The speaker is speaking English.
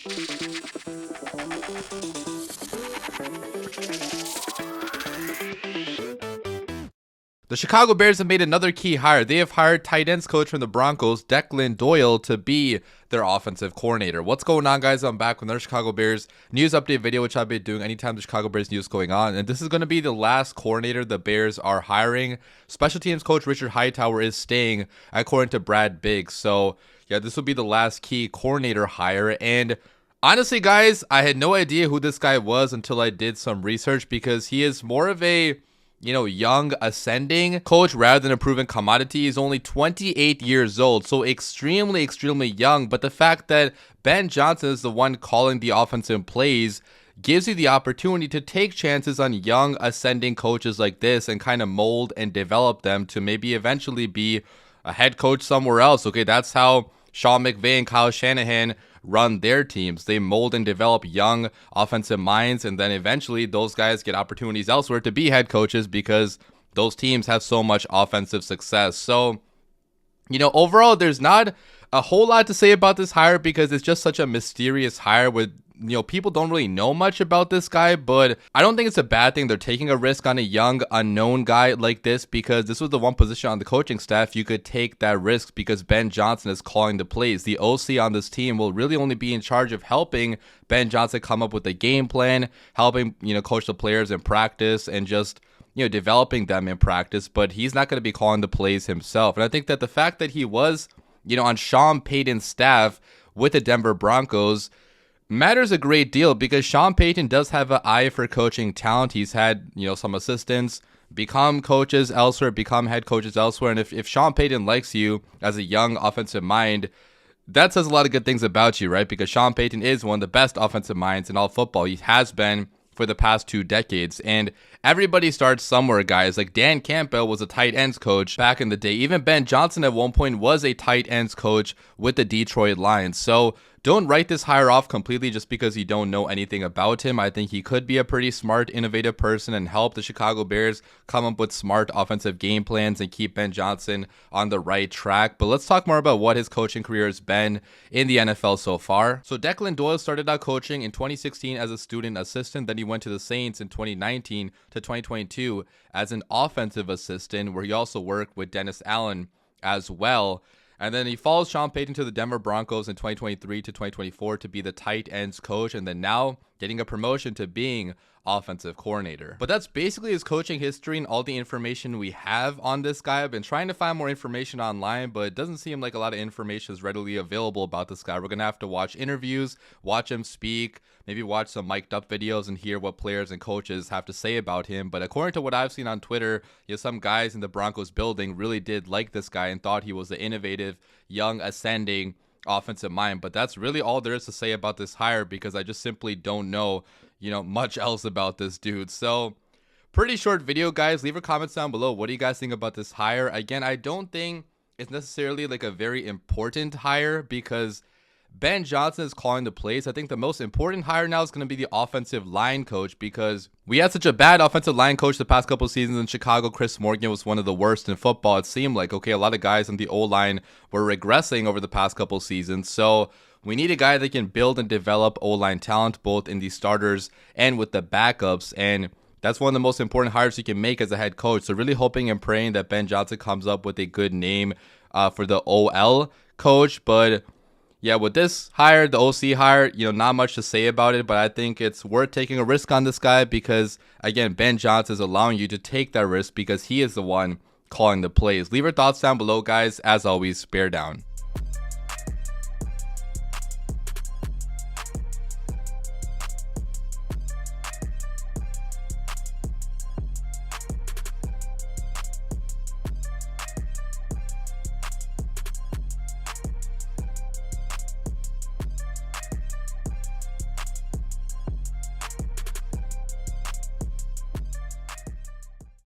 The Chicago Bears have made another key hire. They have hired tight ends coach from the Broncos, Declan Doyle, to be their offensive coordinator. What's going on, guys? I'm back with another Chicago Bears news update video, which I've been doing anytime the Chicago Bears news is going on. And this is going to be the last coordinator the Bears are hiring. Special teams coach Richard Hightower is staying, according to Brad Biggs. So, yeah, this will be the last key coordinator hire. And honestly, guys, I had no idea who this guy was until I did some research, because he is more of a young ascending coach rather than a proven commodity. He's only 28 years old, so extremely young. But the fact that Ben Johnson is the one calling the offensive plays gives you the opportunity to take chances on young ascending coaches like this and kind of mold and develop them to maybe eventually be a head coach somewhere else. Okay, that's how Sean McVay and Kyle Shanahan run their teams. They mold and develop young offensive minds, and then eventually those guys get opportunities elsewhere to be head coaches because those teams have so much offensive success. So, overall, there's not a whole lot to say about this hire because it's just such a mysterious hire with people don't really know much about this guy, but I don't think it's a bad thing. They're taking a risk on a young, unknown guy like this because this was the one position on the coaching staff you could take that risk because Ben Johnson is calling the plays. The OC on this team will really only be in charge of helping Ben Johnson come up with a game plan, helping, coach the players in practice and just, developing them in practice, but he's not going to be calling the plays himself. And I think that the fact that he was, on Sean Payton's staff with the Denver Broncos matters a great deal because Sean Payton does have an eye for coaching talent. He's had, some assistants become coaches elsewhere, become head coaches elsewhere. And if Sean Payton likes you as a young offensive mind, that says a lot of good things about you, right? Because Sean Payton is one of the best offensive minds in all football. He has been for the past 2 decades. And everybody starts somewhere, guys. Like Dan Campbell was a tight ends coach back in the day. Even Ben Johnson at one point was a tight ends coach with the Detroit Lions. So don't write this hire off completely just because you don't know anything about him. I think he could be a pretty smart, innovative person and help the Chicago Bears come up with smart offensive game plans and keep Ben Johnson on the right track. But let's talk more about what his coaching career has been in the NFL so far. So Declan Doyle started out coaching in 2016 as a student assistant. Then he went to the Saints in 2019 to 2022 as an offensive assistant, where he also worked with Dennis Allen as well. And then he follows Sean Payton to the Denver Broncos in 2023 to 2024 to be the tight ends coach, and then now getting a promotion to being offensive coordinator. But that's basically his coaching history and all the information we have on this guy. I've been trying to find more information online, but it doesn't seem like a lot of information is readily available about this guy. We're going to have to watch interviews, watch him speak, maybe watch some mic'd up videos and hear what players and coaches have to say about him. But according to what I've seen on Twitter, some guys in the Broncos building really did like this guy and thought he was the innovative, young, ascending offensive mind. But that's really all there is to say about this hire because I just simply don't know much else about this dude. So pretty short video, guys. Leave your comments down below. What do you guys think about this hire? Again, I don't think it's necessarily like a very important hire because Ben Johnson is calling the plays. I think the most important hire now is going to be the offensive line coach because we had such a bad offensive line coach the past couple of seasons in Chicago. Chris Morgan was one of the worst in football. It seemed like, okay, a lot of guys on the O-line were regressing over the past couple of seasons. So we need a guy that can build and develop O-line talent, both in the starters and with the backups. And that's one of the most important hires you can make as a head coach. So really hoping and praying that Ben Johnson comes up with a good name for the OL coach. But yeah, with this hire, the OC hire, not much to say about it, but I think it's worth taking a risk on this guy because, again, Ben Johnson is allowing you to take that risk because he is the one calling the plays. Leave your thoughts down below, guys. As always, bear down.